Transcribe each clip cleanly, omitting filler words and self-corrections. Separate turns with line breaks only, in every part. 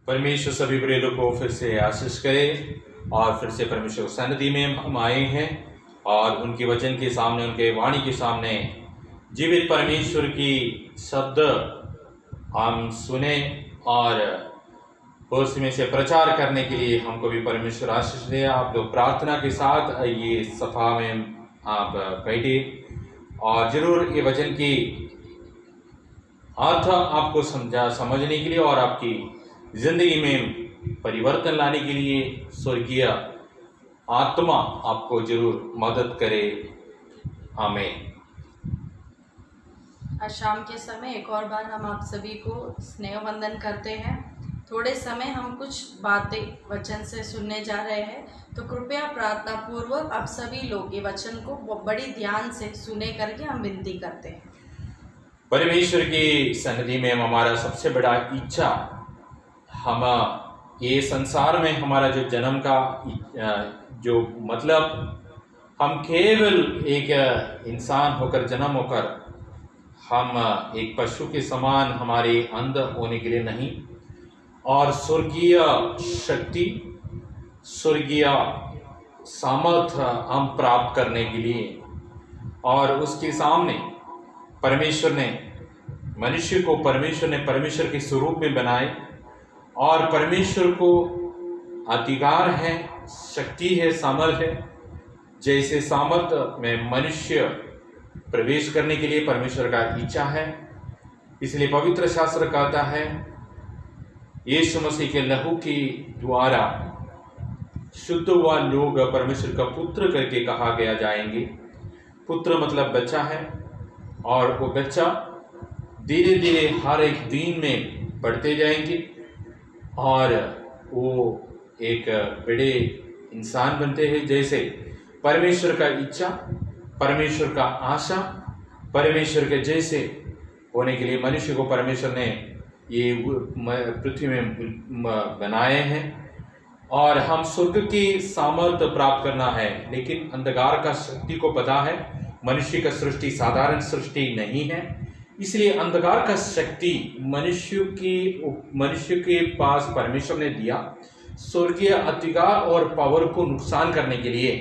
परमेश्वर सभी प्रेरितों को फिर से आशीष करे और फिर से परमेश्वर सन्निधि में हम आए हैं और उनके वचन के सामने, उनके वाणी के सामने जीवित परमेश्वर की शब्द हम सुने और उसमें से प्रचार करने के लिए हमको भी परमेश्वर आशीष दे। आप लोग प्रार्थना के साथ ये सभा में आप बैठे और जरूर ये वचन की अर्थ आपको समझने के लिए और आपकी जिंदगी में परिवर्तन लाने के लिए स्वर्गीय आत्मा आपको जरूर मदद करे। आमीन।
आज शाम के समय एक और बार हम आप सभी को स्नेह वंदन करते हैं। थोड़े समय हम कुछ बातें वचन से सुनने जा रहे हैं, तो कृपया प्रार्थना पूर्वक आप सभी लोग ये वचन को बड़ी ध्यान से सुने करके हम विनती करते हैं।
परमेश्वर की सन्निधि में हमारा सबसे बड़ा इच्छा, हम ये संसार में हमारा जो जन्म का जो मतलब, हम केवल एक इंसान होकर जन्म होकर हम एक पशु के समान हमारे अंध होने के लिए नहीं, और स्वर्गीय शक्ति, स्वर्गीय सामर्थ्य हम प्राप्त करने के लिए, और उसके सामने परमेश्वर ने मनुष्य को परमेश्वर के स्वरूप में बनाए और परमेश्वर को अधिकार है, शक्ति है, सामर्थ्य है। जैसे सामर्थ्य में मनुष्य प्रवेश करने के लिए परमेश्वर का इच्छा है, इसलिए पवित्र शास्त्र कहता है यीशु मसीह के लहू के द्वारा शुद्ध हुआ लोग परमेश्वर का पुत्र करके कहा गया जाएंगे। पुत्र मतलब बच्चा है, और वो बच्चा धीरे धीरे हर एक दिन में बढ़ते जाएंगे और वो एक बड़े इंसान बनते हैं। जैसे परमेश्वर का इच्छा, परमेश्वर का आशा, परमेश्वर के जैसे होने के लिए मनुष्य को परमेश्वर ने ये पृथ्वी में बनाए हैं, और हम स्वर्ग की सामर्थ्य प्राप्त करना है। लेकिन अंधकार का शक्ति को पता है मनुष्य का सृष्टि साधारण सृष्टि नहीं है, इसलिए अंधकार का शक्ति मनुष्य के पास परमेश्वर ने दिया स्वर्गीय अधिकार और पावर को नुकसान करने के लिए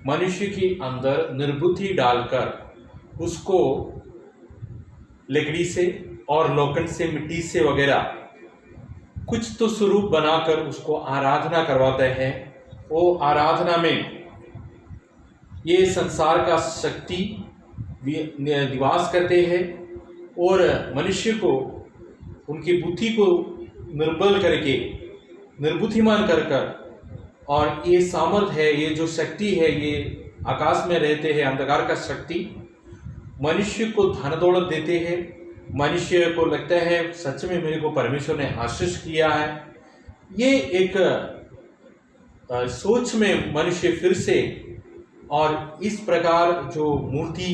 मनुष्य के अंदर निर्बुद्धि डालकर उसको लकड़ी से और लोखंड से, मिट्टी से वगैरह कुछ तो स्वरूप बनाकर उसको आराधना करवाते हैं। वो आराधना में ये संसार का शक्ति निवास करते हैं और मनुष्य को उनकी बुद्धि को निर्बल करके, निर्बुद्धिमान कर और ये सामर्थ्य है, ये जो शक्ति है, ये आकाश में रहते हैं अंधकार का शक्ति मनुष्य को धन दौलत देते हैं। मनुष्य को लगता है सच में मेरे को परमेश्वर ने आशीष किया है। ये एक सोच में मनुष्य फिर से, और इस प्रकार जो मूर्ति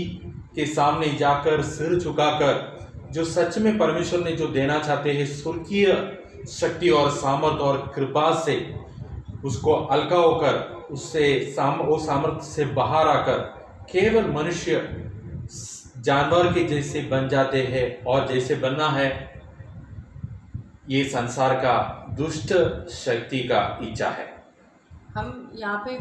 के सामने जाकर सिर झुकाकर जो सच में परमेश्वर ने जो देना चाहते हैं स्वर्गीय शक्ति और सामर्थ्य और कृपा से, उसको हल्का होकर उससे वो सामर्थ्य से बाहर आकर केवल मनुष्य जानवर के जैसे बन जाते हैं। और जैसे बनना है ये संसार का दुष्ट शक्ति का इच्छा है।
हम यहाँ पे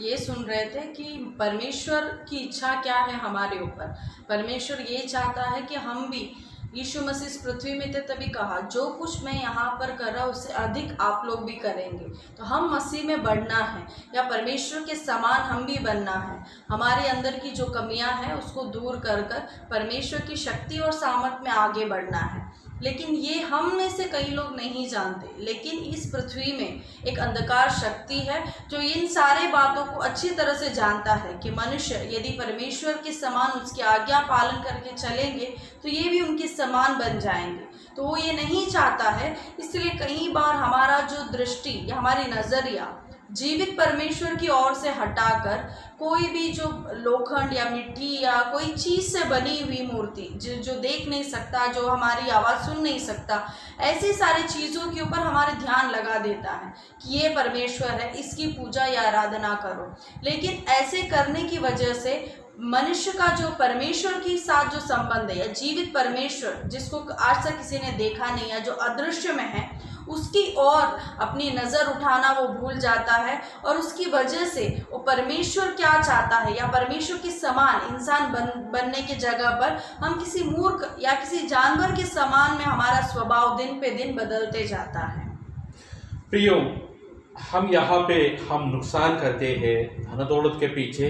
ये सुन रहे थे कि परमेश्वर की इच्छा क्या है हमारे ऊपर। परमेश्वर ये चाहता है कि हम भी, यीशु मसीह इस पृथ्वी में थे तभी कहा जो कुछ मैं यहाँ पर कर रहा हूँ उससे अधिक आप लोग भी करेंगे। तो हम मसीह में बढ़ना है या परमेश्वर के समान हम भी बनना है। हमारे अंदर की जो कमियां हैं उसको दूर कर परमेश्वर की शक्ति और सामर्थ्य में आगे बढ़ना है। लेकिन ये हम में से कई लोग नहीं जानते, लेकिन इस पृथ्वी में एक अंधकार शक्ति है जो इन सारे बातों को अच्छी तरह से जानता है कि मनुष्य यदि परमेश्वर के समान उसकी आज्ञा पालन करके चलेंगे तो ये भी उनके समान बन जाएंगे। तो वो ये नहीं चाहता है, इसलिए कई बार हमारा जो दृष्टि या हमारी नज़रिया जीवित परमेश्वर की ओर से हटाकर कोई भी जो लोखंड या मिट्टी या कोई चीज़ से बनी हुई मूर्ति जो देख नहीं सकता, जो हमारी आवाज़ सुन नहीं सकता, ऐसी सारी चीज़ों के ऊपर हमारे ध्यान लगा देता है कि ये परमेश्वर है, इसकी पूजा या आराधना करो। लेकिन ऐसे करने की वजह से मनुष्य का जो परमेश्वर के साथ जो संबंध है या जीवित परमेश्वर जिसको आज तक किसी ने देखा नहीं है, जो अदृश्य में है, उसकी ओर अपनी नज़र उठाना वो भूल जाता है, और उसकी वजह से वो परमेश्वर क्या चाहता है या परमेश्वर के समान इंसान बनने की जगह पर हम किसी मूर्ख या किसी जानवर के समान में हमारा स्वभाव दिन पे दिन बदलते जाता है।
प्रियो, हम यहाँ पे हम नुकसान करते हैं धन दौलत के पीछे,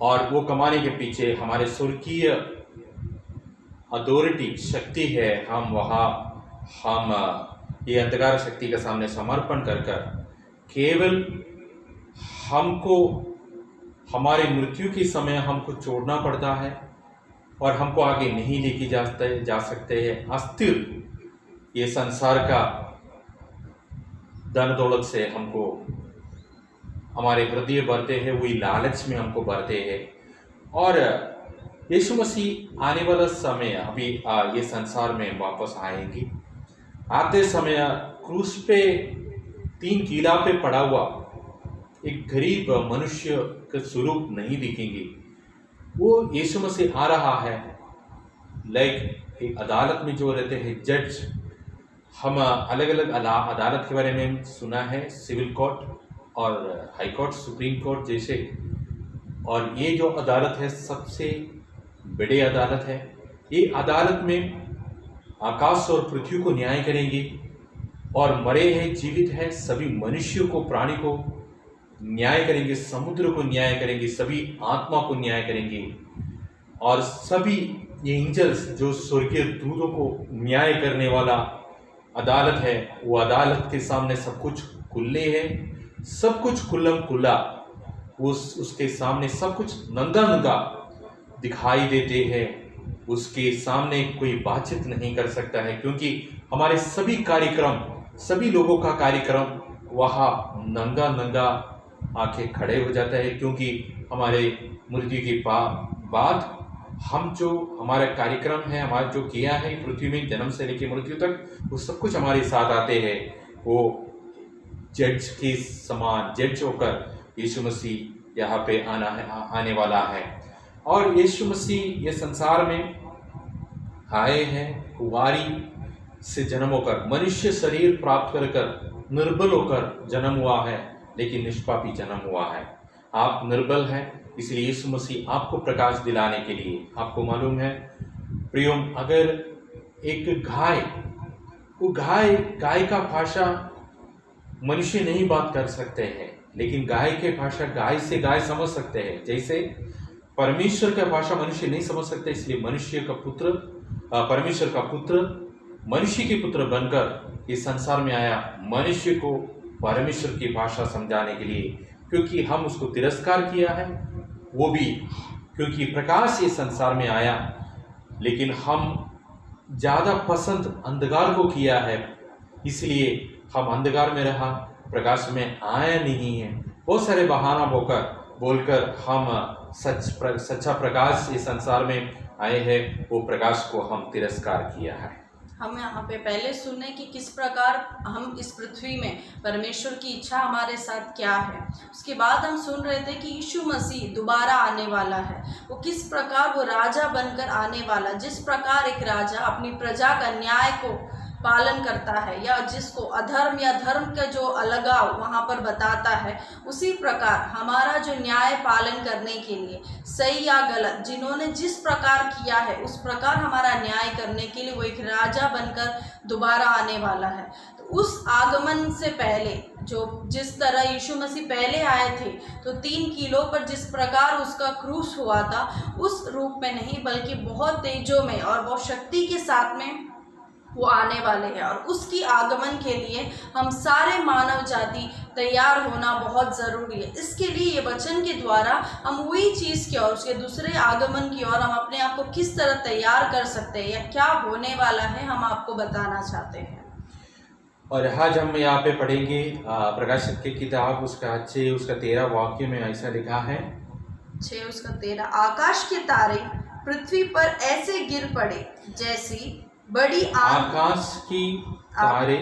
और वो कमाने के पीछे हमारे स्वर्गीय अथॉरिटी शक्ति है, हम वहाँ हम ये अंधकार शक्ति के सामने समर्पण कर केवल हमको हमारे मृत्यु के समय हमको छोड़ना पड़ता है और हमको आगे नहीं लेके जा सकते हैं। अस्थिर ये संसार का धन दौलत से हमको हमारे हृदय भरते हैं, वही लालच में हमको भरते हैं। और यीशु मसीह आने वाला समय अभी ये संसार में वापस आएंगे। आते समय क्रूस पे 3 कीला पे पड़ा हुआ एक गरीब मनुष्य का स्वरूप नहीं दिखेंगे। वो यीशु मसीह आ रहा है, लाइक एक अदालत में जो रहते हैं जज। हम अलग अलग अदालत के बारे में सुना है, सिविल कोर्ट और हाई कोर्ट, सुप्रीम कोर्ट जैसे। और ये जो अदालत है सबसे बड़ी अदालत है। ये अदालत में आकाश और पृथ्वी को न्याय करेंगे, और मरे हैं जीवित है सभी मनुष्यों को, प्राणी को न्याय करेंगे, समुद्र को न्याय करेंगे, सभी आत्मा को न्याय करेंगे। और सभी ये एंजल्स जो स्वर्गीय दूतों को न्याय करने वाला अदालत है, वो अदालत के सामने सब कुछ खुले है, सब कुछ खुल्लम खुल्ला। उसके सामने सब कुछ नंगा नंगा दिखाई देते हैं। उसके सामने कोई बातचीत नहीं कर सकता है, क्योंकि हमारे सभी कार्यक्रम, सभी लोगों का कार्यक्रम वहाँ नंगा नंगा आके खड़े हो जाता है। क्योंकि हमारे मृत्यु के बाद हम जो हमारा कार्यक्रम है, हमारा जो किया है पृथ्वी में जन्म से लेकर मृत्यु तक, वो सब कुछ हमारे साथ आते हैं। वो जज के समान जज होकर यीशु मसीह यहाँ पे आने वाला है। और यीशु मसीह ये संसार में आए हैं, कुंवारी से जन्म होकर, मनुष्य शरीर प्राप्त कर निर्बल होकर जन्म हुआ है, लेकिन निष्पापी जन्म हुआ है। आप निर्बल हैं, इसलिए यीशु मसीह आपको प्रकाश दिलाने के लिए, आपको मालूम है प्रियो, अगर एक गाय, वो गाय का भाषा मनुष्य नहीं बात कर सकते हैं, लेकिन गाय के भाषा गाय से गाय समझ सकते हैं। जैसे परमेश्वर का भाषा मनुष्य नहीं समझ सकते, इसलिए परमेश्वर का पुत्र मनुष्य के पुत्र बनकर इस संसार में आया, मनुष्य को परमेश्वर की भाषा समझाने के लिए। क्योंकि हम उसको तिरस्कार किया है, वो भी क्योंकि प्रकाश इस संसार में आया, लेकिन हम ज़्यादा पसंद अंधकार को किया है, इसलिए हम अंधकार में रहा, प्रकाश में आया नहीं है। बहुत सारे बहाना बोलकर हम सच्चा प्रकाश इस संसार में आए हैं, वो प्रकाश को हम तिरस्कार किया है।
हम यहाँ पे पहले सुने कि किस प्रकार हम इस पृथ्वी में परमेश्वर की इच्छा हमारे साथ क्या है। उसके बाद हम सुन रहे थे कि यीशु मसीह दोबारा आने वाला है। वो किस प्रकार वो राजा बनकर आने वाला, जिस प्रकार एक राजा अपनी प्रजा का न्याय को पालन करता है, या जिसको अधर्म या धर्म का जो अलगाव वहाँ पर बताता है, उसी प्रकार हमारा जो न्याय पालन करने के लिए, सही या गलत जिन्होंने जिस प्रकार किया है उस प्रकार हमारा न्याय करने के लिए वो एक राजा बनकर दोबारा आने वाला है। तो उस आगमन से पहले जिस तरह यीशु मसीह पहले आए थे, तो 3 कीलों पर जिस प्रकार उसका क्रूस हुआ था, उस रूप में नहीं बल्कि बहुत तेजों में और बहुत शक्ति के साथ में वो आने वाले हैं। और उसकी आगमन के लिए हम सारे मानव जाति तैयार होना बहुत ज़रूरी है। इसके लिए ये वचन के द्वारा हम वही चीज़ की और उसके दूसरे आगमन की ओर हम अपने आप को किस तरह तैयार कर सकते हैं या क्या होने वाला है, हम आपको बताना चाहते हैं।
और आज हम यहाँ पे पढ़ेंगे प्रकाशित की किताब उसका 6 उसका 13 वाक्य में ऐसा लिखा है,
6 उसका 13, आकाश के तारे पृथ्वी पर ऐसे गिर पड़े जैसी बड़ी
आकाश की तारे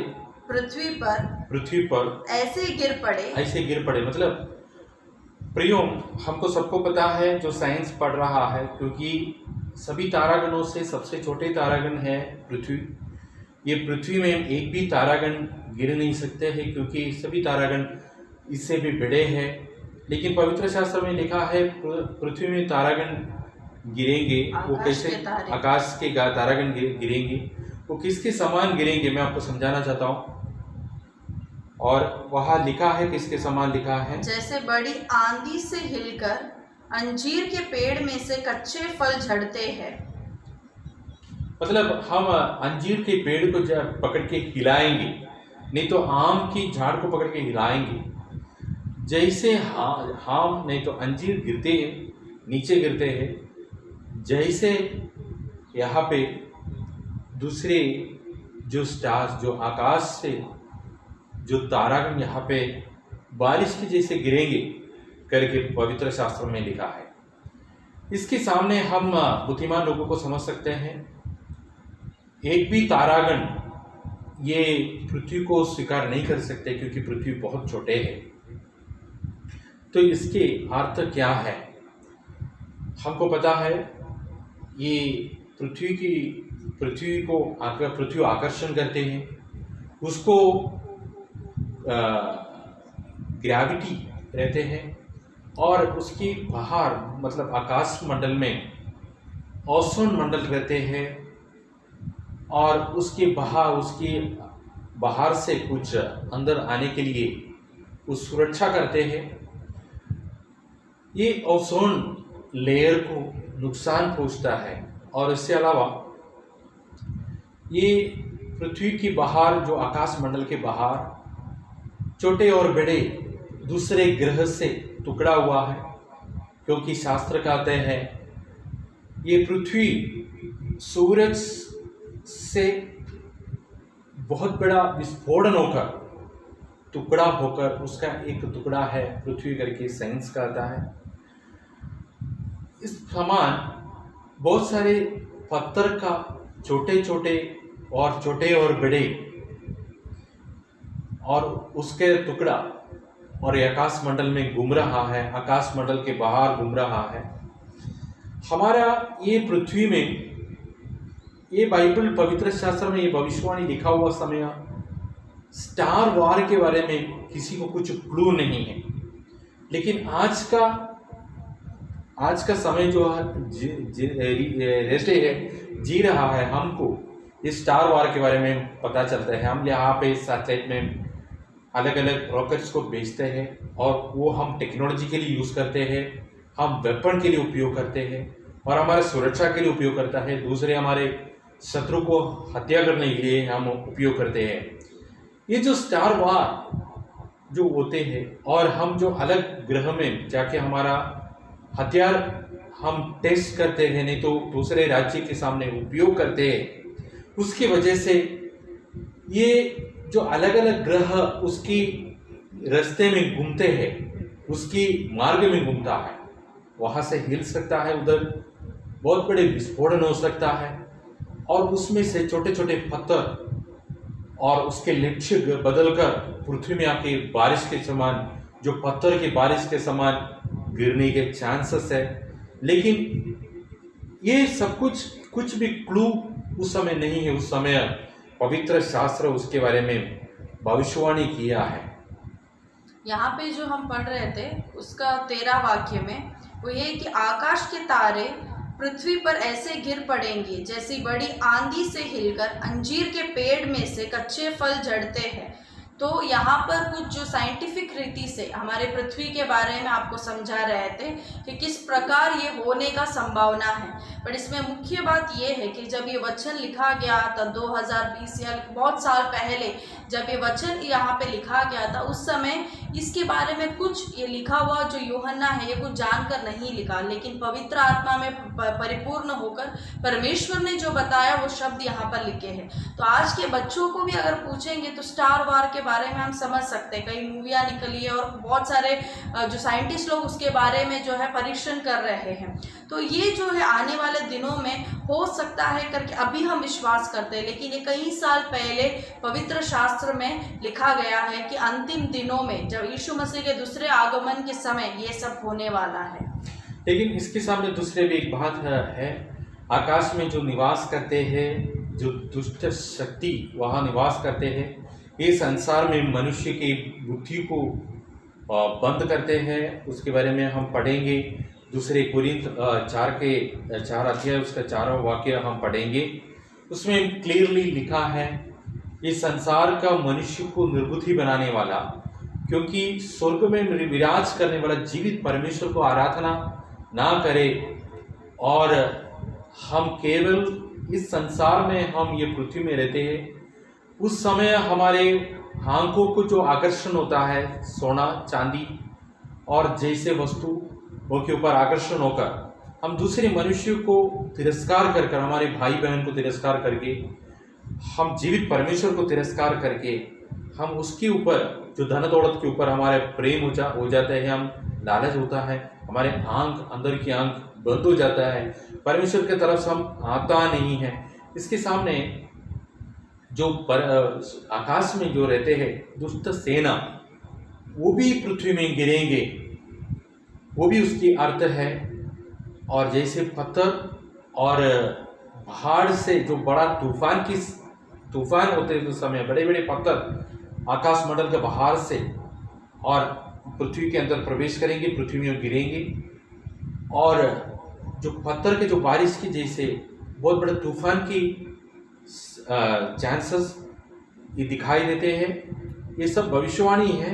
पृथ्वी पर ऐसे गिर पड़े। मतलब प्रियो, हमको सबको पता है जो साइंस पढ़ रहा है, क्योंकि सभी तारागणों से सबसे छोटे तारागण है पृथ्वी,
ये पृथ्वी में एक भी तारागण गिर नहीं सकते हैं, क्योंकि सभी तारागण इससे भी बड़े हैं। लेकिन पवित्र शास्त्र में लिखा है पृथ्वी में तारागण गिरेंगे, वो कैसे? आकाश के तारागण गिरेंगे, वो किसके समान गिरेंगे, मैं आपको समझाना चाहता हूँ। और वहाँ लिखा है, किसके समान लिखा है?
जैसे बड़ी आंधी से हिलकर अंजीर के पेड़ में से कच्चे फल झड़ते हैं।
मतलब हम अंजीर के पेड़ को पकड़ के हिलाएंगे, नहीं तो आम की झाड़ को पकड़ के हिलाएंगे। जैसे हम नहीं तो अंजीर गिरते हैं, नीचे गिरते हैं, जैसे यहाँ पे दूसरे जो स्टार्स, जो आकाश से जो तारागण यहाँ पे बारिश के जैसे गिरेंगे करके पवित्र शास्त्र में लिखा है। इसके सामने हम बुद्धिमान लोगों को समझ सकते हैं, एक भी तारागण ये पृथ्वी को स्वीकार नहीं कर सकते, क्योंकि पृथ्वी बहुत छोटे है। तो इसके अर्थ क्या है? हमको पता है ये पृथ्वी आकर्षण करते हैं, उसको ग्रेविटी रहते हैं, और उसकी बाहर मतलब आकाश मंडल में ओजोन मंडल रहते हैं, और उसके बाहर से कुछ अंदर आने के लिए वो सुरक्षा करते हैं। ये ओजोन लेयर को नुकसान पहुंचता है, और इससे अलावा ये पृथ्वी के बाहर जो आकाश मंडल के बाहर छोटे और बड़े दूसरे ग्रह से टुकड़ा हुआ है, क्योंकि शास्त्र कहते हैं ये पृथ्वी सूरज से बहुत बड़ा विस्फोटन होकर टुकड़ा होकर उसका एक टुकड़ा है पृथ्वी करके साइंस कहता है। इस समान बहुत सारे पत्थर का छोटे और बड़े और उसके टुकड़ा और आकाश मंडल में घूम रहा है, आकाश मंडल के बाहर घूम रहा है। हमारा ये पृथ्वी में ये बाइबल पवित्र शास्त्र में ये भविष्यवाणी लिखा हुआ समय स्टार वार के बारे में किसी को कुछ क्लू नहीं है, लेकिन आज का समय जो रहते है जी रहा है, हमको इस स्टार वार के बारे में पता चलता है। हम यहाँ पे सैटेलाइट में अलग अलग रॉकेट्स को भेजते हैं, और वो हम टेक्नोलॉजी के लिए यूज़ करते हैं, हम वेपन के लिए उपयोग करते हैं, और हमारे सुरक्षा के लिए उपयोग करता है, दूसरे हमारे शत्रु को हत्या करने के लिए हम उपयोग करते हैं। ये जो स्टार वार जो होते हैं, और हम जो अलग ग्रह में जाके हमारा हथियार हम टेस्ट करते हैं, नहीं तो दूसरे राज्य के सामने उपयोग करते हैं, उसकी वजह से ये जो अलग अलग ग्रह उसकी रास्ते में घूमते हैं, उसकी मार्ग में घूमता है, वहाँ से हिल सकता है, उधर बहुत बड़े विस्फोटन हो सकता है, और उसमें से छोटे छोटे पत्थर और उसके लक्ष्य बदलकर पृथ्वी में आके बारिश के समान, जो पत्थर की बारिश के समान गिरने के चांसेस है। लेकिन ये सब कुछ भी क्लू उस समय नहीं है। उस समय पवित्र शास्त्र उसके बारे में भविष्यवाणी किया है।
यहाँ पे जो हम पढ़ रहे थे उसका 13 वाक्य में वो ये कि आकाश के तारे पृथ्वी पर ऐसे गिर पड़ेंगे जैसी बड़ी आंधी से हिलकर अंजीर के पेड़ में से कच्चे फल झड़ते हैं। तो यहाँ पर कुछ जो साइंटिफिक रीति से हमारे पृथ्वी के बारे में आपको समझा रहे थे कि किस प्रकार ये होने का संभावना है। पर इसमें मुख्य बात ये है कि जब ये वचन लिखा गया था 2020 या बहुत साल पहले जब ये वचन यहाँ पे लिखा गया था, उस समय इसके बारे में कुछ ये लिखा हुआ जो यूहन्ना है ये कुछ जानकर नहीं लिखा, लेकिन पवित्र आत्मा में परिपूर्ण होकर परमेश्वर ने जो बताया वो शब्द यहाँ पर लिखे हैं। तो आज के बच्चों को भी अगर पूछेंगे तो स्टार वार के बारे में हम समझ सकते हैं, कई मूवियाँ निकली है और बहुत सारे जो साइंटिस्ट लोग उसके बारे में जो है परीक्षण कर रहे हैं। तो ये जो है आने वाले दिनों में हो सकता है करके अभी हम विश्वास करते हैं, लेकिन ये कई साल पहले पवित्र शास्त्र में लिखा गया है कि अंतिम दिनों में जब यीशु मसीह के दूसरे आगमन के समय ये सब होने वाला है।
लेकिन इसके सामने दूसरे भी एक बात है, आकाश में जो निवास करते हैं जो दुष्ट शक्ति वहाँ निवास करते हैं, ये संसार में मनुष्य की बुद्धि को बंद करते हैं, उसके बारे में हम पढ़ेंगे। दूसरे कोरिन्थ 4 अध्याय उसका 4वां वाक्य हम पढ़ेंगे। उसमें क्लियरली लिखा है ये संसार का मनुष्य को निर्बुद्धि बनाने वाला, क्योंकि स्वर्ग में विराज करने वाला जीवित परमेश्वर को आराधना ना करे और हम केवल इस संसार में हम ये पृथ्वी में रहते हैं। उस समय हमारे आंखों को जो आकर्षण होता है सोना चांदी और जैसे वस्तु के ऊपर आकर्षण होकर हम दूसरे मनुष्य को तिरस्कार कर हमारे भाई बहन को तिरस्कार करके हम जीवित परमेश्वर को तिरस्कार करके हम उसके ऊपर जो धन दौलत के ऊपर हमारे प्रेम हो जाता है, हम लालच होता है, हमारे आंख अंदर की आंख बंद हो जाता है, परमेश्वर की तरफ से हम आता नहीं है। इसके सामने जो आकाश में जो रहते हैं दुष्ट सेना वो भी पृथ्वी में गिरेंगे, वो भी उसकी अर्थ है। और जैसे पत्थर और पहाड़ से जो बड़ा तूफान होते हैं उस समय बड़े बड़े पत्थर आकाश मंडल के बाहर से और पृथ्वी के अंदर प्रवेश करेंगे, पृथ्वी में गिरेंगे और जो पत्थर के जो बारिश की जैसे बहुत बड़े तूफान की चांसेस ये दिखाई देते हैं। ये सब भविष्यवाणी है।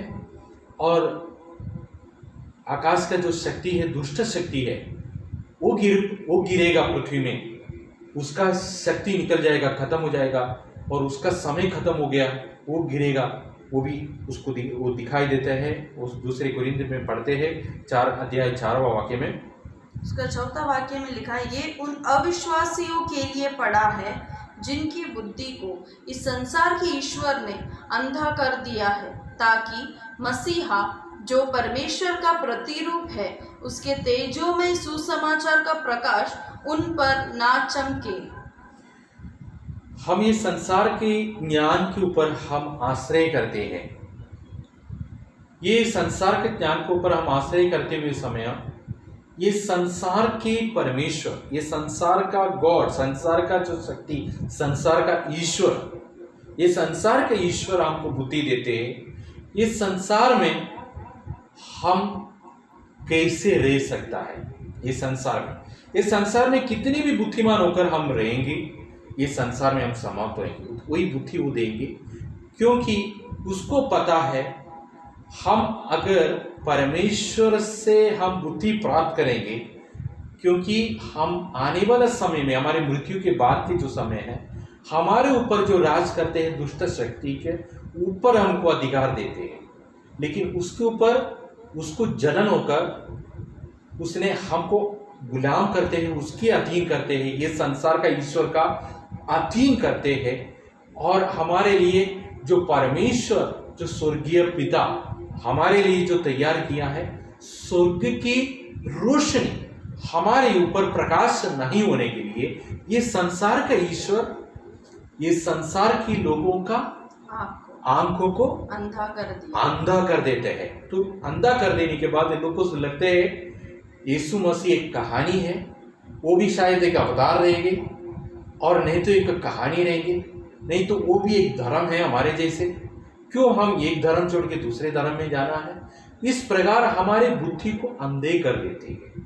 और आकाश का जो शक्ति है दुष्ट शक्ति है वो गिरेगा पृथ्वी में, उसका शक्ति निकल जाएगा, खत्म हो जाएगा और उसका समय खत्म हो गया, वो गिरेगा। वो भी उसको वो दिखाई देता है। उस दूसरे कोरिन्थ में पढ़ते हैं 4 अध्याय 4वां वाक्य में,
उसका 4था वाक्य में लिखा है, ये उन अविश्वासियों के लिए पड़ा है जिनकी बुद्धि को इस संसार के ईश्वर ने अंधा कर दिया है, ताकि मसीहा जो परमेश्वर का प्रतिरूप है उसके तेजोमय सुसमाचार का प्रकाश उन पर ना चमके।
हम ये संसार के ज्ञान के ऊपर हम आश्रय करते हैं। ये संसार के ज्ञान के ऊपर हम आश्रय करते हुए समय ये संसार के परमेश्वर, ये संसार का गॉड, संसार का जो शक्ति, संसार का ईश्वर, ये संसार के ईश्वर हमको बुद्धि देते हैं। इस संसार में हम कैसे रह सकता है, इस संसार में कितनी भी बुद्धिमान होकर हम रहेंगे, ये संसार में हम समाप्त होंगे। वही बुद्धि वो देंगे, क्योंकि उसको पता है हम अगर परमेश्वर से हम बुद्धि प्राप्त करेंगे, क्योंकि हम आने वाले समय में हमारे मृत्यु के बाद के जो समय है हमारे ऊपर जो राज करते हैं दुष्ट शक्ति के ऊपर हमको अधिकार देते हैं, लेकिन उसके ऊपर उसको जलन होकर उसने हमको गुलाम करते हैं, उसके अधीन करते हैं, ये संसार का ईश्वर का अधीन करते हैं। और हमारे लिए जो परमेश्वर, जो स्वर्गीय पिता हमारे लिए जो तैयार किया है, स्वर्ग की रोशनी हमारे ऊपर प्रकाश नहीं होने के लिए ये संसार का ईश्वर ये संसार की लोगों का आंखों को अंधा कर देते हैं। तो अंधा कर देने के बाद इन लोगों को लगते है यीशु मसीह एक कहानी है, वो भी शायद एक अवतार रहेंगे, और नहीं तो एक कहानी रहेंगे, नहीं तो वो भी एक धर्म है हमारे जैसे। क्यों हम एक धर्म छोड़ के दूसरे धर्म में जाना है? इस प्रकार हमारे बुद्धि को अंधे कर देते हैं।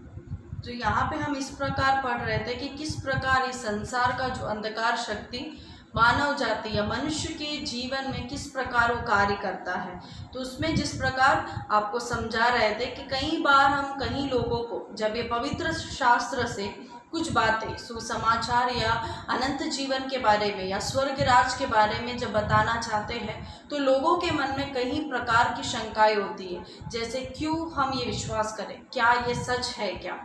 तो यहाँ पे हम इस प्रकार पढ़ रहे थे कि किस प्रकार इस संसार का जो अंधकार शक्ति मानव जाति या मनुष्य के जीवन में किस प्रकार वो कार्य करता है। तो उसमें जिस प्रकार आपको समझा रहे थे कि कई बार हम कहीं लोगों को जब ये पवित्र शास्त्र से कुछ बातें सुसमाचार या अनंत जीवन के बारे में या स्वर्ग राज के बारे में जब बताना चाहते हैं तो लोगों के मन में कई प्रकार की शंकाएं होती है, जैसे क्यों हम ये विश्वास करें, क्या ये सच है क्या,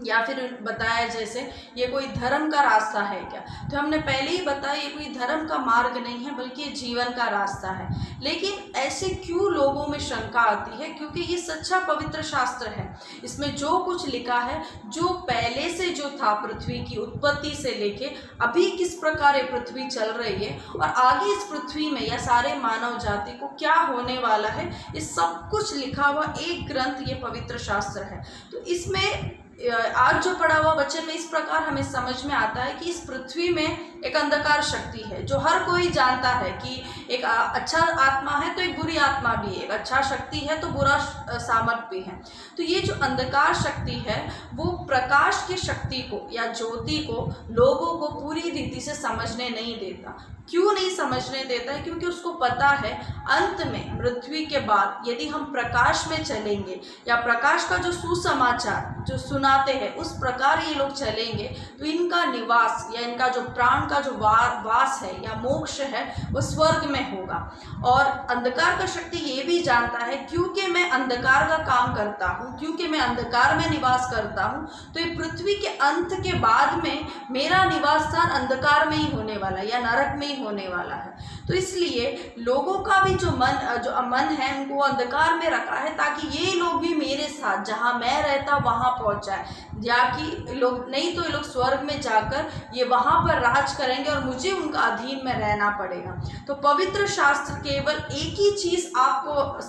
या फिर बताया जैसे ये कोई धर्म का रास्ता है क्या। तो हमने पहले ही बताया ये कोई धर्म का मार्ग नहीं है बल्कि ये जीवन का रास्ता है। लेकिन ऐसे क्यों लोगों में शंका आती है? क्योंकि ये सच्चा पवित्र शास्त्र है, इसमें जो कुछ लिखा है, जो पहले से जो था पृथ्वी की उत्पत्ति से लेके अभी किस प्रकार ये पृथ्वी चल रही है और आगे इस पृथ्वी में या सारे मानव जाति को क्या होने वाला है, ये सब कुछ लिखा हुआ एक ग्रंथ ये पवित्र शास्त्र है। तो इसमें आज जो पढ़ा हुआ वचन में इस प्रकार हमें समझ में आता है कि इस पृथ्वी में एक अंधकार शक्ति है जो हर कोई जानता है कि एक अच्छा आत्मा है तो एक बुरी आत्मा भी है, एक अच्छा शक्ति है तो बुरा सामर्थ भी है। तो ये जो अंधकार शक्ति है वो प्रकाश की शक्ति को या ज्योति को लोगों को पूरी रीति से समझने नहीं देता। क्यों नहीं समझने देता है? क्योंकि उसको पता है अंत में पृथ्वी के बाद यदि हम प्रकाश में चलेंगे या प्रकाश का जो सुसमाचार जो सुनाते हैं उस प्रकार ये लोग चलेंगे तो इनका निवास या इनका जो प्राण का जो वास है या मोक्ष है वो स्वर्ग में होगा। और अंधकार का शक्ति ये भी जानता है क्योंकि मैं अंधकार का काम करता हूँ, क्योंकि मैं अंधकार में निवास करता हूँ, तो ये पृथ्वी के अंत के बाद में मेरा निवास स्थान अंधकार में ही होने वाला है या नरक में ही होने वाला है। तो इसलिए लोगों का भी जो मन है उनको अंधकार में रखा है ताकि ये लोग भी मेरे साथ जहाँ मैं रहता वहाँ पहुँच जाए, या कि लोग नहीं तो ये लोग स्वर्ग में जाकर ये वहाँ पर राज करेंगे और मुझे उनका अधीन में रहना पड़ेगा। तो पवित्र शास्त्र केवल एक ही चीज़ आपको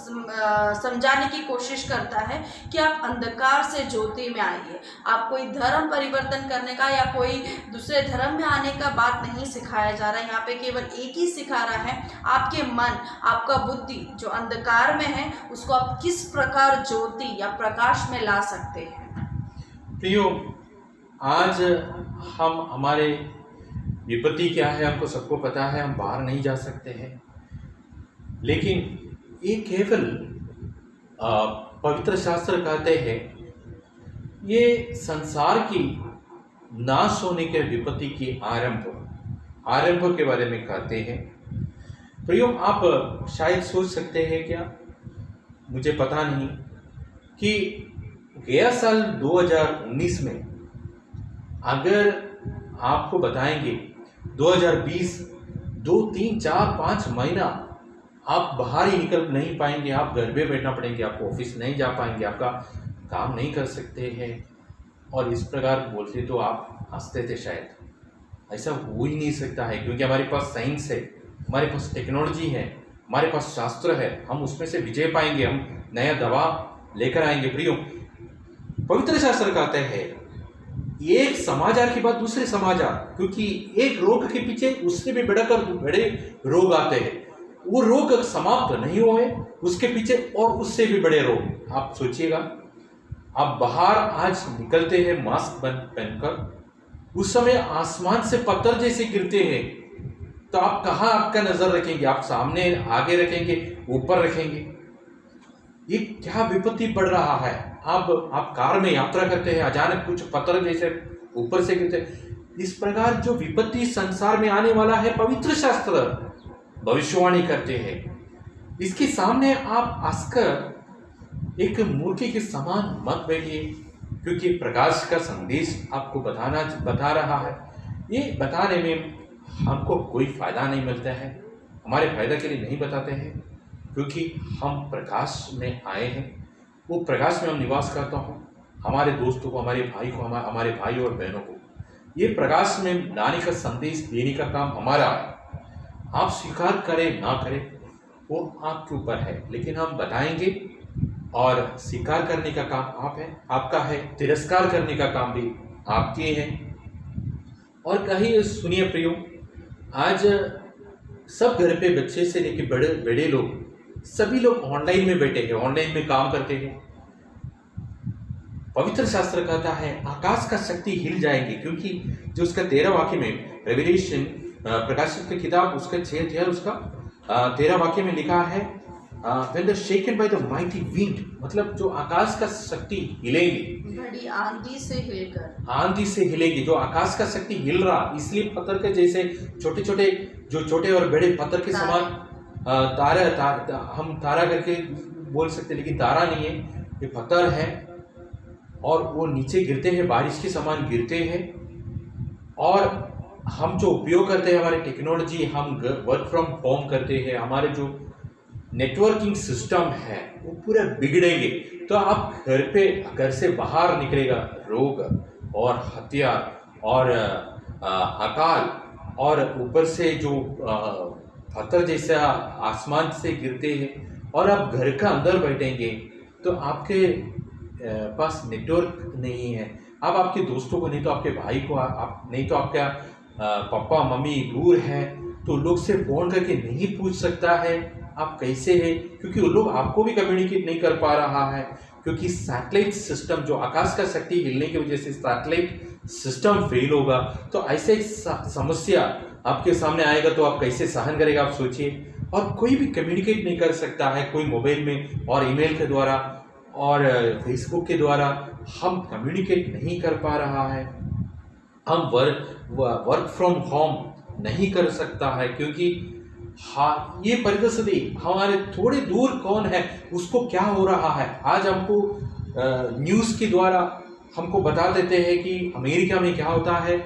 समझाने की कोशिश करता है कि आप अंधकार से ज्योति में आइए। आप कोई धर्म परिवर्तन करने का या कोई दूसरे धर्म में आने का बात नहीं सिखाया जा रहा है। यहाँ पे केवल एक ही सिखा रहा है, आपके मन, आपका बुद्धि जो अंधकार में है उसको आप किस प्रकार ज्योति या प्रकाश में ला सकते हैं।
प्रियो, आज हम हमारे विपत्ति क्या है हमको सबको पता है, हम बाहर नहीं जा सकते हैं, लेकिन ये केवल पवित्र शास्त्र कहते हैं ये संसार की नाश होने के विपत्ति की आरंभ के बारे में कहते हैं। प्रियो, आप शायद सोच सकते हैं क्या, मुझे पता नहीं, कि गया साल 2019 में अगर आपको बताएंगे 2020 2, 3, 4, 5 महीना आप बाहर ही निकल नहीं पाएंगे, आप घर में बैठना पड़ेंगे, आप ऑफिस नहीं जा पाएंगे, आपका काम नहीं कर सकते हैं, और इस प्रकार बोलते तो आप हंसते थे शायद। ऐसा हो ही नहीं सकता है क्योंकि हमारे पास साइंस है, हमारे पास टेक्नोलॉजी है, हमारे पास शास्त्र है, हम उसमें से विजय पाएंगे, हम नया दवा लेकर आएंगे। प्रियो, पवित्र शास्त्र कहते हैं एक समाचार के बाद दूसरे समाचार, क्योंकि एक रोग के पीछे उससे भी बड़े रोग आते हैं, वो रोग समाप्त नहीं हुए, उसके पीछे और उससे भी बड़े रोग। आप सोचिएगा, आप बाहर आज निकलते हैं मास्क पहनकर, उस समय आसमान से पत्थर जैसे गिरते हैं, तो आप कहाँ आपका नजर रखेंगे? आप सामने आगे रखेंगे, ऊपर रखेंगे? ये क्या विपत्ति पड़ रहा है। आप कार में यात्रा करते हैं, अचानक कुछ पत्थर जैसे ऊपर से गिरते। इस प्रकार जो विपत्ति संसार में आने वाला है, पवित्र शास्त्र भविष्यवाणी करते हैं। इसके सामने आप हंसकर एक मूर्ति के समान मत बैठिए, क्योंकि प्रकाश का संदेश आपको बता रहा है। ये बताने में हमको कोई फायदा नहीं मिलता है, हमारे फायदा के लिए नहीं बताते हैं, क्योंकि हम प्रकाश में आए हैं। वो प्रकाश में हम निवास करता हूँ, हमारे दोस्तों को, हमारे भाई को, हमारे भाई और बहनों को ये प्रकाश में लाने का संदेश देने का काम हमारा है। आप स्वीकार करें ना करें वो आपके ऊपर है, लेकिन हम बताएंगे। और स्वीकार करने का काम आपका है, तिरस्कार करने का काम भी आपके हैं। और कहीं सुनिए प्रियो, आज सब घर पे बच्चे से लेके बड़े लोग, सभी लोग ऑनलाइन में बैठे हैं, ऑनलाइन में काम करते हैं। पवित्र शास्त्र कहता है आकाश का शक्ति हिल जाएंगे, क्योंकि जो उसका 13 वाक्य में रेवलेशन प्रकाशित की किताब उसका 6 अध्याय उसका 13 वाक्य में लिखा है when the shaken by the mighty wind, मतलब जो आकाश का शक्ति हिलेगी,
बड़ी आंधी से हिलेगी। जो आकाश का शक्ति हिल रहा, इसलिए पत्थर के जैसे छोटे और बड़े पत्थर के समान हम तारा करके बोल सकते, लेकिन तारा नहीं है, ये पत्थर है, और वो नीचे गिरते हैं, बारिश के समान गिरते हैं। और हम जो उपयोग करते हैं, हमारी टेक्नोलॉजी, हम वर्क फ्रॉम होम करते हैं, हमारे जो नेटवर्किंग सिस्टम है वो पूरे बिगड़ेंगे। तो आप घर से बाहर निकलेगा रोग और हत्यार और अकाल, और ऊपर से जो पत्थर जैसा आसमान से गिरते हैं, और आप घर का अंदर बैठेंगे तो आपके
पास नेटवर्क नहीं है, आप आपके दोस्तों को, नहीं तो आपके भाई को, आप नहीं तो आपका पापा मम्मी दूर है, तो लोग से फ़ोन करके नहीं पूछ सकता है आप कैसे हैं, क्योंकि वो लोग आपको भी कम्युनिकेट नहीं कर पा रहा है, क्योंकि सैटेलाइट सिस्टम, जो आकाश का शक्ति हिलने की वजह से सैटेलाइट सिस्टम फेल होगा, तो ऐसे एक समस्या आपके सामने आएगा तो आप कैसे सहन करेगा, आप सोचिए। और कोई भी कम्युनिकेट नहीं कर सकता है, कोई मोबाइल में और ईमेल के द्वारा और फेसबुक के द्वारा हम कम्युनिकेट नहीं कर पा रहा है। हम वर्क फ्रॉम होम नहीं कर सकता है, क्योंकि हाँ, ये परिस्थिति हमारे थोड़े दूर कौन है उसको क्या हो रहा है, आज हमको न्यूज़ के द्वारा हमको बता देते हैं कि अमेरिका में क्या होता है,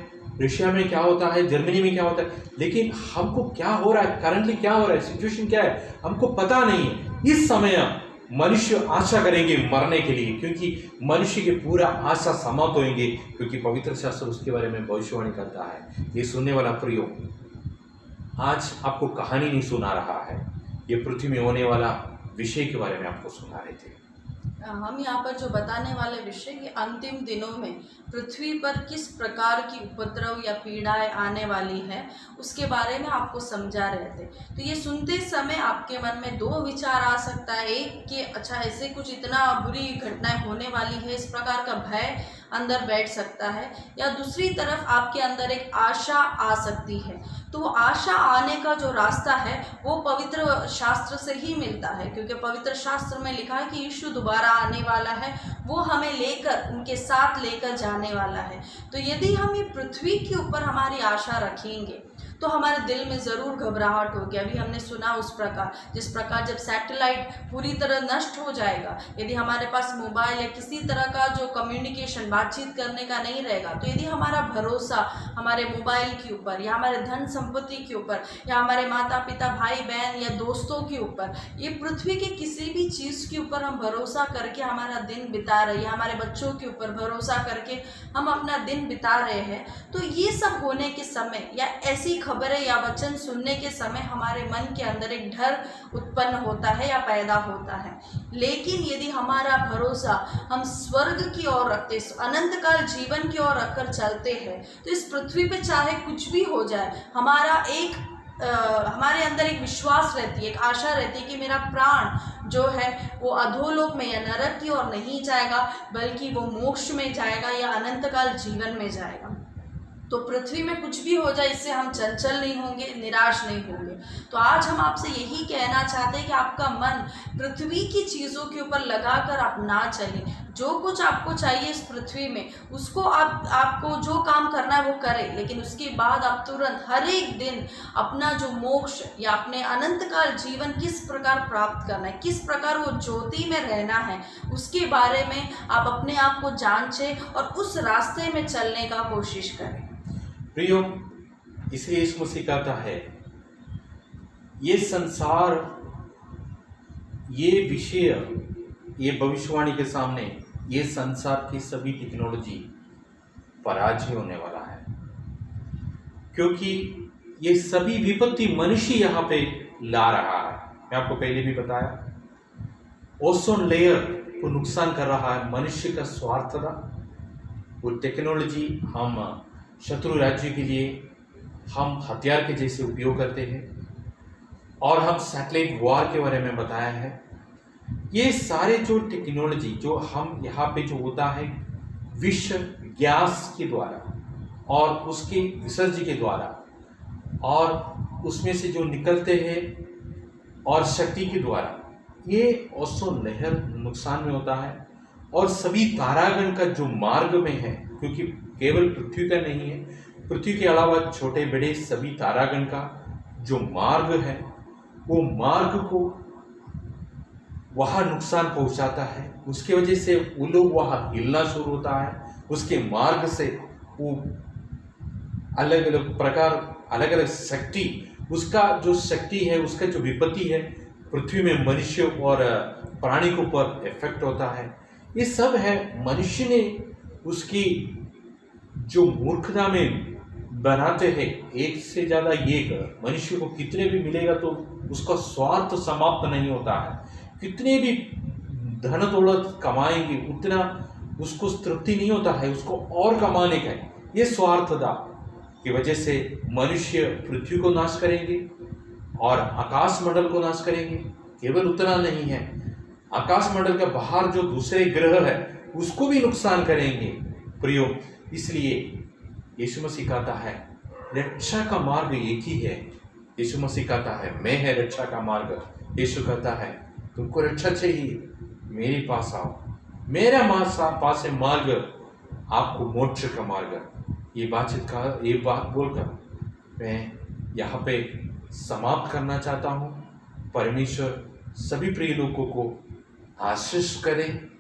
रशिया में क्या होता है, जर्मनी में क्या होता है, लेकिन हमको क्या हो रहा है, करंटली क्या हो रहा है, सिचुएशन क्या है, हमको पता नहीं है। इस समय मनुष्य आशा करेंगे मरने के लिए, क्योंकि मनुष्य के पूरा आशा समाप्त होंगे, क्योंकि पवित्र शास्त्र उसके बारे में भविष्यवाणी करता है। ये सुनने वाला प्रियो, आज आपको कहानी नहीं सुना रहा है, ये पृथ्वी में होने वाला विषय के बारे में आपको सुना रहे थे।
हम यहाँ पर जो बताने वाले विषय कि अंतिम दिनों में पृथ्वी पर किस प्रकार की उपद्रव या पीड़ाएं आने वाली है, उसके बारे में आपको समझा रहे थे। तो ये सुनते समय आपके मन में दो विचार आ सकता है, एक कि अच्छा ऐसे कुछ इतना बुरी घटनाएं होने वाली है, इस प्रकार का भय अंदर बैठ सकता है, या दूसरी तरफ आपके अंदर एक आशा आ सकती है। तो आशा आने का जो रास्ता है वो पवित्र शास्त्र से ही मिलता है, क्योंकि पवित्र शास्त्र में लिखा है कि यीशु दोबारा आने वाला है, वो हमें लेकर, उनके साथ लेकर जाने वाला है। तो यदि हम ये पृथ्वी के ऊपर हमारी आशा रखेंगे तो हमारे दिल में ज़रूर घबराहट होगी। अभी हमने सुना उस प्रकार, जिस प्रकार जब सैटेलाइट पूरी तरह नष्ट हो जाएगा, यदि हमारे पास मोबाइल या किसी तरह का जो कम्युनिकेशन, बातचीत करने का नहीं रहेगा, तो यदि हमारा भरोसा हमारे मोबाइल के ऊपर या हमारे धन संपत्ति के ऊपर या हमारे माता पिता, भाई बहन या दोस्तों के ऊपर, ये पृथ्वी के किसी भी चीज़ के ऊपर हम भरोसा करके हमारा दिन बिता रहे हैं, हमारे बच्चों के ऊपर भरोसा करके हम अपना दिन बिता रहे हैं, तो ये सब होने के समय या ऐसी खबरें या वचन सुनने के समय हमारे मन के अंदर एक डर उत्पन्न होता है या पैदा होता है। लेकिन यदि हमारा भरोसा हम स्वर्ग की ओर रखते, अनंत काल जीवन की ओर रखकर चलते हैं, तो इस पृथ्वी पे चाहे कुछ भी हो जाए, हमारे अंदर एक विश्वास रहती है, एक आशा रहती है कि मेरा प्राण जो है वो अधोलोक में या नरक की ओर नहीं जाएगा, बल्कि वो मोक्ष में जाएगा या अनंत काल जीवन में जाएगा। तो पृथ्वी में कुछ भी हो जाए, इससे हम चंचल नहीं होंगे, निराश नहीं होंगे। तो आज हम आपसे यही कहना चाहते हैं कि आपका मन पृथ्वी की चीज़ों के ऊपर लगाकर आप ना चलें। जो कुछ आपको चाहिए इस पृथ्वी में, उसको आपको जो काम करना है वो करें, लेकिन उसके बाद आप तुरंत हर एक दिन अपना जो मोक्ष या अपने अनंत काल जीवन किस प्रकार प्राप्त करना है, किस प्रकार वो ज्योति में रहना है, उसके बारे में आप अपने आप को जांचें और उस रास्ते में चलने का कोशिश करें।
प्रियो, इसलिए यीशु मसीह कहता है, ये संसार, ये विषय, ये भविष्यवाणी के सामने ये संसार की सभी टेक्नोलॉजी पराजय होने वाला है, क्योंकि ये सभी विपत्ति मनुष्य यहाँ पे ला रहा है। मैं आपको पहले भी बताया, ओजोन लेयर को नुकसान कर रहा है मनुष्य का स्वार्थ था। वो टेक्नोलॉजी हम शत्रु राज्य के लिए हम हथियार के जैसे उपयोग करते हैं, और हम सैटेलाइट वॉर के बारे में बताया है। ये सारे जो टेक्नोलॉजी जो हम यहाँ पे जो होता है विष गैस के द्वारा और उसके विसर्जन के द्वारा और उसमें से जो निकलते हैं और शक्ति के द्वारा, ये ओजोन लेयर नुकसान में होता है। और सभी तारागण का जो मार्ग में है, क्योंकि केवल पृथ्वी का नहीं है, पृथ्वी के अलावा छोटे बड़े सभी तारागण का जो मार्ग है, वो मार्ग को वहाँ नुकसान पहुँचाता है। उसके वजह से वो लोग वहाँ हिलना शुरू होता है, उसके मार्ग से वो अलग अलग प्रकार, अलग अलग शक्ति, उसका जो शक्ति है, उसका जो विपत्ति है, पृथ्वी में मनुष्य और प्राणी के ऊपर इफेक्ट होता है। ये सब है मनुष्य ने उसकी जो मूर्खता में बनाते हैं, एक से ज़्यादा एक मनुष्य को कितने भी मिलेगा तो उसका स्वार्थ समाप्त नहीं होता है। कितने भी धन दौलत कमाएंगे उतना उसको तृप्ति नहीं होता है, उसको और कमाने का है। ये स्वार्थता की वजह से मनुष्य पृथ्वी को नाश करेंगे और आकाश मंडल को नाश करेंगे। केवल उतना नहीं है, आकाश मंडल के बाहर जो दूसरे ग्रह है उसको भी नुकसान करेंगे प्रियो। इसलिए यीशु मसीह कहता है रक्षा का मार्ग एक ही है। यीशु मसीह कहता है मैं है रक्षा का मार्ग। यीशु कहता है तुमको रक्षा चाहिए, मेरे पास आओ, मेरा पास है मार्ग, आपको मोक्ष का मार्ग। ये बात बोलकर मैं यहाँ पे समाप्त करना चाहता हूँ। परमेश्वर सभी प्रिय लोगों को आशीष करें।